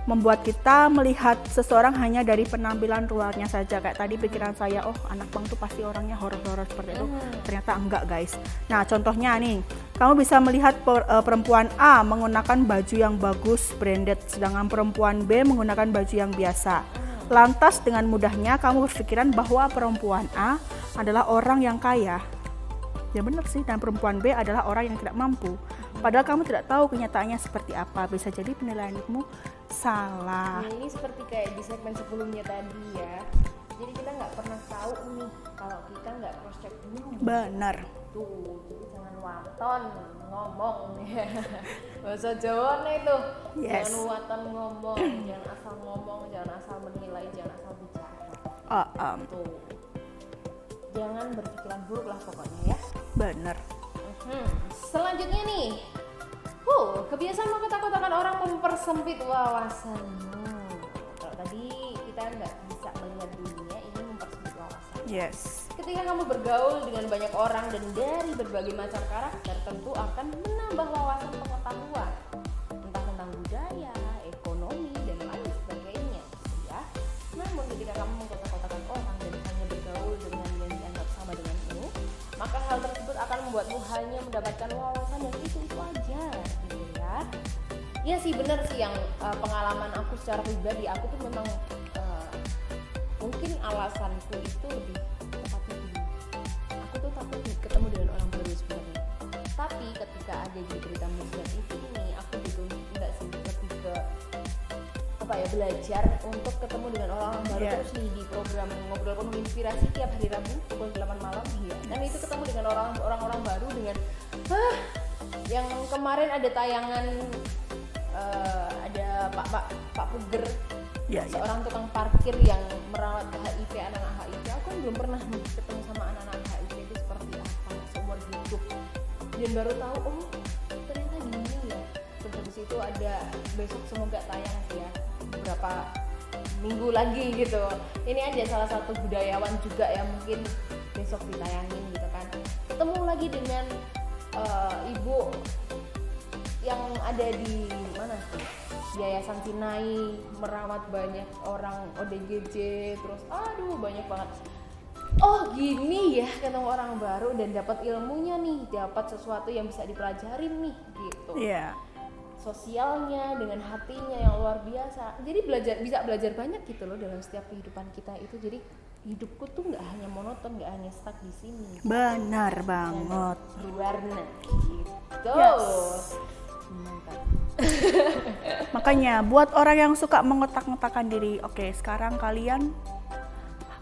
membuat kita melihat seseorang hanya dari penampilan luarnya saja. Kayak tadi pikiran saya, oh anak bang tuh pasti orangnya horor-horor seperti itu. Ternyata enggak guys. Nah contohnya nih, kamu bisa melihat perempuan A menggunakan baju yang bagus, branded, sedangkan perempuan B menggunakan baju yang biasa. Lantas dengan mudahnya kamu berpikiran bahwa perempuan A adalah orang yang kaya. Ya benar sih, dan perempuan B adalah orang yang tidak mampu. Padahal kamu tidak tahu kenyataannya seperti apa. Bisa jadi penilaianmu salah. Nah ini seperti kayak di segmen sebelumnya tadi ya. Jadi kita nggak pernah tahu nih kalau kita nggak cross check dulu. Benar. Tuh, jadi jangan waton ngomong. Bahasa Jawa nih tuh. Yes. Jangan waton ngomong, jangan asal ngomong, jangan asal menilai, jangan asal bicara. Tuh. Jangan berpikiran buruk lah pokoknya ya. Benar. Selanjutnya nih, kebiasaan mengkotak-kotakan orang mempersempit wawasanmu. Kalau tadi kita nggak bisa melihat dunia, ini mempersempit wawasan. Yes. Ketika kamu bergaul dengan banyak orang dan dari berbagai macam karakter, tentu akan menambah wawasan pengetahuan, entah tentang budaya, ekonomi, dan lain sebagainya. Ya. Namun ketika kamu mengkotak-kotakan orang dan hanya bergaul dengan yang dianggap sama denganmu, maka hal tersebut akan membuatmu hanya mendapatkan wawasan yang itu aja, gitu ya. Iya sih benar sih yang pengalaman aku secara pribadi, aku tuh memang mungkin alasanku itu lebih tepatnya gini. Aku tuh takut ketemu dengan orang baru sebenarnya. Tapi ketika ada di berita musik itu ini, aku gitu enggak sih lebih ke belajar untuk ketemu dengan orang baru terus nih di program Ngobrol Penuh Inspirasi tiap hari Rabu pukul 8 malam ya. Dan itu ketemu dengan orang-orang baru dengan yang kemarin ada tayangan ada Pak Puger, seorang tukang parkir yang merawat HIV, anak-anak HIV. Aku belum pernah ketemu sama anak-anak HIV itu seperti apa seumur hidup, dan baru tahu oh ternyata gini ya. Terus habis itu ada besok semoga tayang ya beberapa minggu lagi gitu. Ini ada salah satu budayawan juga yang mungkin besok ditayangin gitu kan. Ketemu lagi dengan ibu yang ada di mana sih? Yayasan Sinai, merawat banyak orang ODGJ, terus banyak banget. Oh gini ya ketemu orang baru dan dapat ilmunya nih, dapat sesuatu yang bisa dipelajarin nih gitu. Iya. Sosialnya dengan hatinya yang luar biasa. Jadi bisa belajar banyak gitu loh dalam setiap kehidupan kita itu. Jadi hidupku tuh nggak hanya monoton, nggak hanya stuck di sini. Benar banget. Berwarna gitu. Yes. Mantap. Makanya buat orang yang suka mengotak-ngotakan diri, oke, sekarang kalian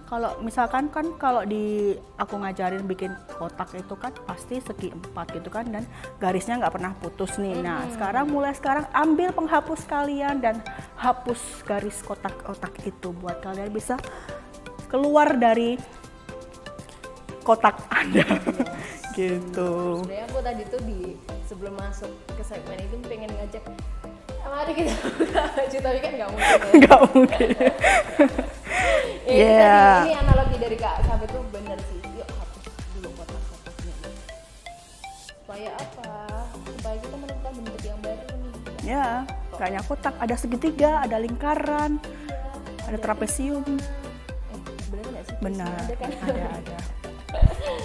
kalau misalkan kan kalau di aku ngajarin bikin kotak itu kan pasti segi 4 gitu kan, dan garisnya nggak pernah putus nih. Nah mulai sekarang ambil penghapus kalian dan hapus garis kotak-kotak itu buat kalian bisa keluar dari kotak Anda. Gitu. Sebenarnya aku tadi tuh sebelum masuk ke segmen itu pengen ngajak mari kita buka baju, tapi kan nggak mungkin ya. Nggak mungkin. Ini analogi dari Kak Sabe tuh bener sih. Yuk hapus dulu kotak-kotaknya. Supaya apa? Supaya kita menemukan bentuk yang baru nih. Ya, nggak hanya kotak, ada segitiga, ada lingkaran, ada trapesium. Bener nggak sih? Benar. Ada kan? Ada.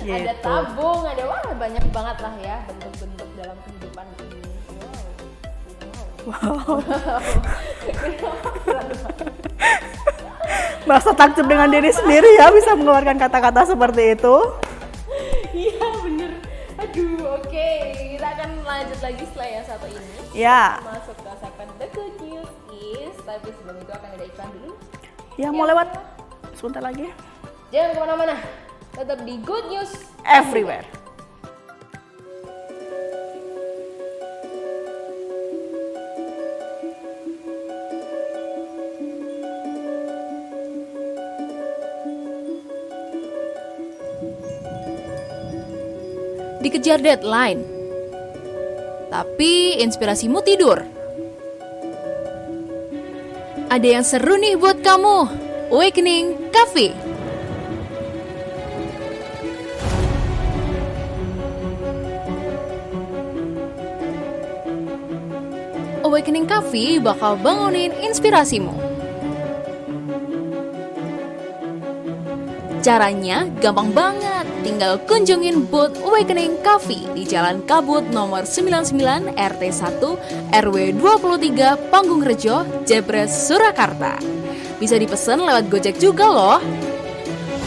Ada tabung, ada banyak banget lah ya bentuk-bentuk dalam kehidupan ini. Wow. Merasa takjub dengan diri sendiri ya bisa mengeluarkan kata-kata seperti itu. Iya bener. Aduh, oke. Kita akan lanjut lagi setelah yang satu ini. Ya. Masuk ke segmen The Good News Is. Tapi sebelum itu akan ada iklan dulu. Ya mau lewat sebentar lagi. Jangan kemana-mana. Tetap di Good News Everywhere. Dikejar deadline, tapi inspirasimu tidur. Ada yang seru nih buat kamu. Awakening Cafe. Awakening Cafe bakal bangunin inspirasimu. Caranya gampang banget, tinggal kunjungin booth Awakening Cafe di Jalan Kabut nomor 99 RT 1 RW 23 Panggung Rejo, Jebres, Surakarta. Bisa dipesan lewat Gojek juga loh.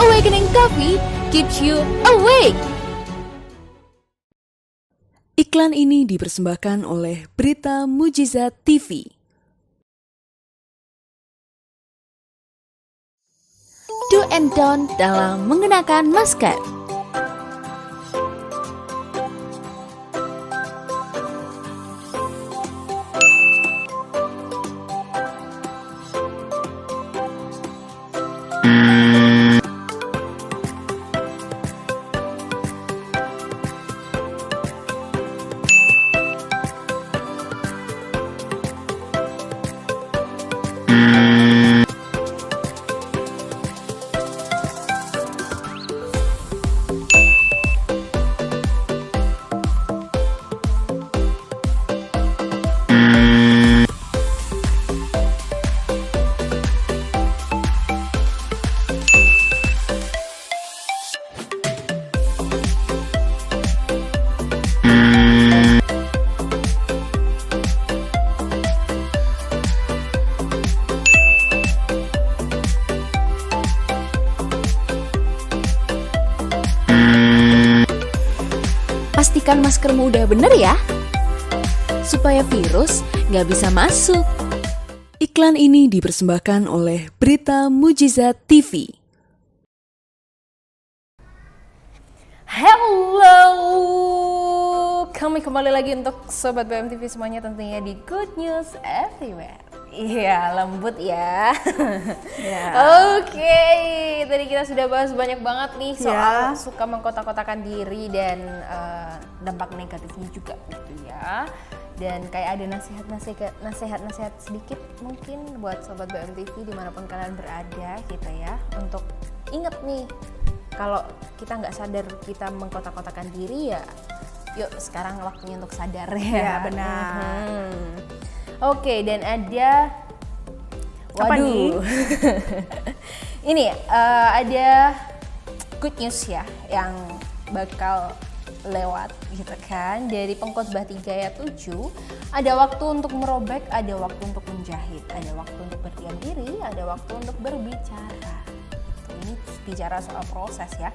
Awakening Cafe keeps you awake. Iklan ini dipersembahkan oleh Berita Mujizat TV. Do and don't dalam menggunakan masker. Pastikan maskermu udah bener ya, supaya virus nggak bisa masuk. Iklan ini dipersembahkan oleh Berita Mujizat TV. Hello, kami kembali lagi untuk Sobat BMTV semuanya tentunya di Good News Everywhere. Iya, lembut ya. Oke, tadi kita sudah bahas banyak banget nih soal suka mengkotak-kotakan diri dan dampak negatifnya juga gitu ya. Dan kayak ada nasihat-nasihat sedikit mungkin buat Sobat BMTV dimanapun kalian berada gitu ya. Untuk inget nih, kalau kita nggak sadar kita mengkotak-kotakan diri ya, yuk sekarang waktunya untuk sadar ya. Ya benar. Oke, dan ada, apa nih? Ini ada good news ya yang bakal lewat gitu kan, dari Pengkhotbah 3 ayat 7. Ada waktu untuk merobek, ada waktu untuk menjahit, ada waktu untuk berdiam diri, ada waktu untuk berbicara. Ini bicara soal proses ya.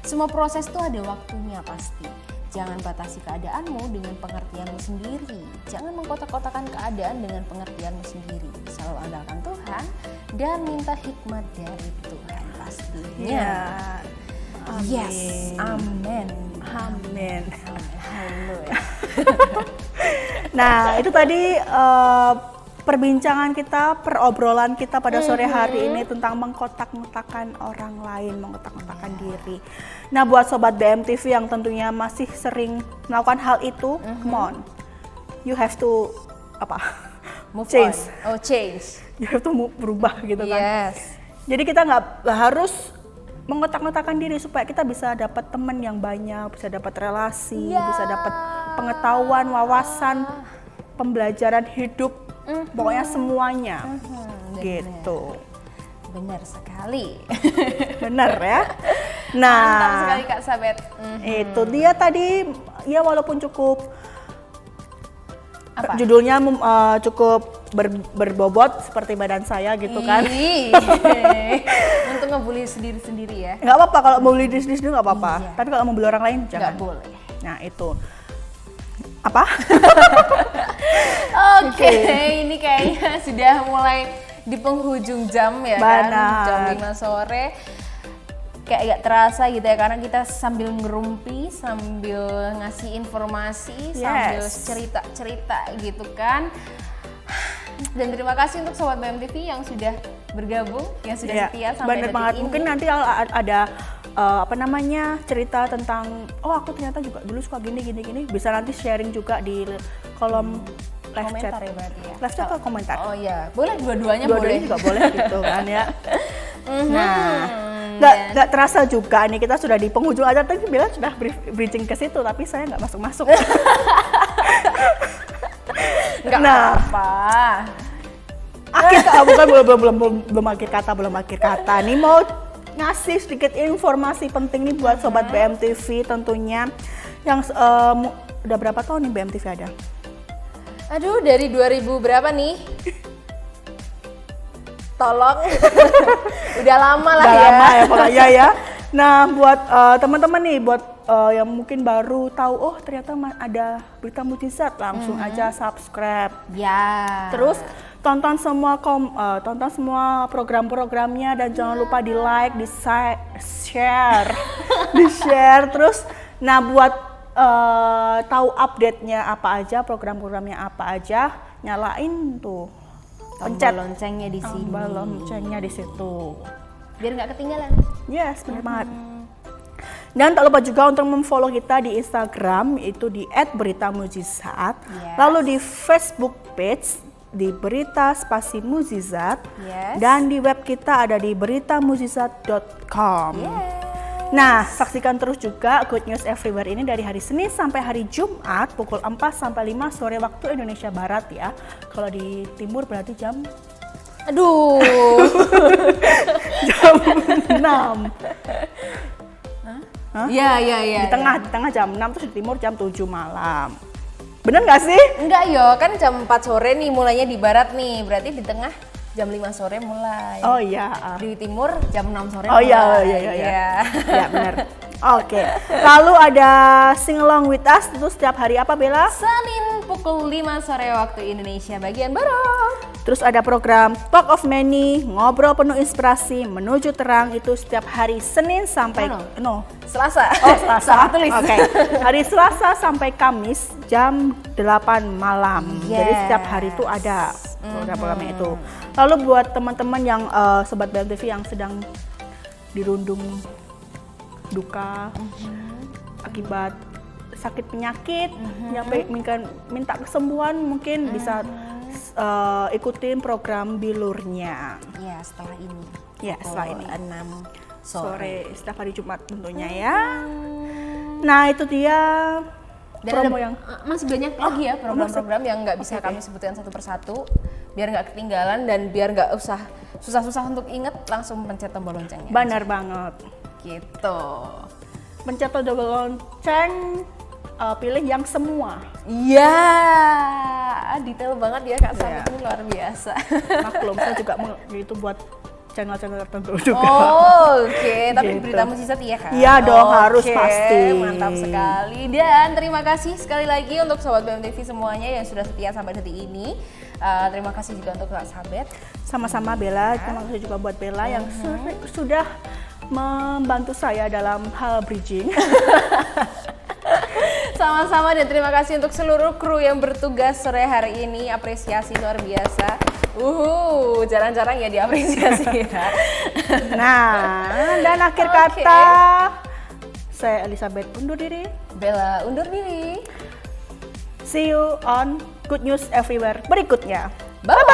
Semua proses tuh ada waktunya pasti. Jangan batasi keadaanmu dengan pengertianmu sendiri. Jangan mengkotak-kotakan keadaan dengan pengertianmu sendiri. Selalu andalkan Tuhan dan minta hikmat dari Tuhan pastinya. Yes, amin. Amin. Haleluya. Nah, itu tadi perbincangan kita, perobrolan kita pada sore hari ini tentang mengkotak-kotakan orang lain, mengkotak-kotakan diri. Nah, buat Sobat BMTV yang tentunya masih sering melakukan hal itu, come on, you have to change. Change. You have to berubah gitu kan. Yes. Jadi kita nggak harus mengotak-ngotakan diri supaya kita bisa dapat teman yang banyak, bisa dapat relasi, bisa dapat pengetahuan, wawasan, pembelajaran hidup, pokoknya semuanya, gitu. Benar sekali. Benar ya. Nah, Mantap sekali Kak Sabet. Itu dia tadi ya, walaupun cukup judulnya cukup berbobot seperti badan saya gitu kan. Untuk ngebully sendiri-sendiri ya. Nggak apa-apa kalau mau bully diri sendiri nggak apa-apa. Iya. Tapi kalau mau bully orang lain jangan. Nggak boleh. Nah itu apa? Oke, ini kayaknya sudah mulai di penghujung jam ya kan, jam 5 sore. Kayak gak terasa gitu ya, karena kita sambil ngerumpi, sambil ngasih informasi, sambil cerita-cerita gitu kan. Dan terima kasih untuk Sobat BMTV yang sudah bergabung, yang sudah setia sampai detik ini. Mungkin nanti kalau ada cerita tentang aku ternyata juga dulu suka gini, bisa nanti sharing juga di kolom live chat. Komentar ya berarti ya. Live chat atau komentar? Oh iya, boleh dua-duanya boleh. Dua-duanya juga boleh gitu kan ya. Nah, nggak terasa juga nih kita sudah di penghujung acara, tadi Bella sudah bridging ke situ, tapi saya nggak masuk-masuk. Nggak Nah. apa. Akhir bukan belum akhir kata. Nih mau ngasih sedikit informasi penting nih buat sobat BMTV tentunya yang udah berapa tahun nih BMTV ada? Aduh, dari 2000 berapa nih? Tolong. Udah lama lah Udah ya. lama ya pokoknya ya. Nah, buat teman-teman nih, buat yang mungkin baru tahu, oh ternyata ada Berita Mujizat, langsung aja subscribe. Ya. Terus tonton semua program-programnya dan jangan lupa di like, di share, di share. Terus, nah buat tahu update-nya apa aja, program-programnya apa aja, nyalain tuh pencet loncengnya di sini. tombol loncengnya di situ. Biar nggak ketinggalan. Yes, benar banget. Dan tak lupa juga untuk memfollow kita di Instagram, itu di @beritamujizat. Yes. Lalu di Facebook page di Berita Spasi Mujizat. Yes. Dan di web kita ada di beritamujizat.com. Nah, saksikan terus juga Good News Everywhere ini dari hari Senin sampai hari Jumat pukul 4 sampai 5 sore waktu Indonesia Barat ya. Kalau di timur berarti jam Aduh. jam 6. Hah? Iya. Di tengah jam 6, terus di timur jam 7 malam. Bener nggak sih? Enggak yo, kan jam 4 sore nih mulainya di barat nih. Berarti di tengah jam 5 sore mulai. Oh iya. Di timur jam 6 sore Oh mulai. iya. Ya benar. Oke. Lalu ada Sing Along With Us itu setiap hari apa Bella? Senin pukul 5 sore waktu Indonesia bagian barat. Terus ada program Talk of Many, ngobrol penuh inspirasi menuju terang, itu setiap hari Senin sampai Selasa. Oh, Selasa. Salah tulis. Oke. Hari Selasa sampai Kamis jam 8 malam. Jadi setiap hari itu ada program-programnya itu. Lalu buat teman-teman yang sobat BMTV yang sedang dirundung duka akibat sakit penyakit, yang minta kesembuhan, mungkin bisa ikutin program bilurnya. Ya, setelah ini. Ya, setelah ini 6 sore setiap hari Jumat tentunya ya. Nah, itu dia Dan promo ada, yang masih banyak lagi ya program-program yang nggak bisa kami sebutkan satu persatu, biar nggak ketinggalan dan biar nggak usah susah-susah untuk inget, langsung pencet tombol loncengnya. benar banget. Gitu. Pencet tombol lonceng, pilih yang semua. Iya, detail banget ya Kak Sabit, ini luar biasa. Maklum, saya juga itu buat channel-channel tertentu juga. Oh, oke. Tapi Gitu. Berita Mujizat iya kan? Iya dong, harus Oke, pasti. Mantap sekali. Dan terima kasih sekali lagi untuk Sobat BMTV semuanya yang sudah setia sampai detik ini. Terima kasih juga untuk Kak Sabet. Sama-sama Bella, terima kasih juga buat Bella yang sudah membantu saya dalam hal bridging. Sama-sama, dan terima kasih untuk seluruh kru yang bertugas sore hari ini. Apresiasi luar biasa. Jarang-jarang ya diapresiasi ya. Nah, dan akhir kata, saya Elizabeth undur diri. Bella undur diri. See you on Good News Everywhere berikutnya. Bye-bye.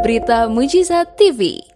Berita Mujizat TV.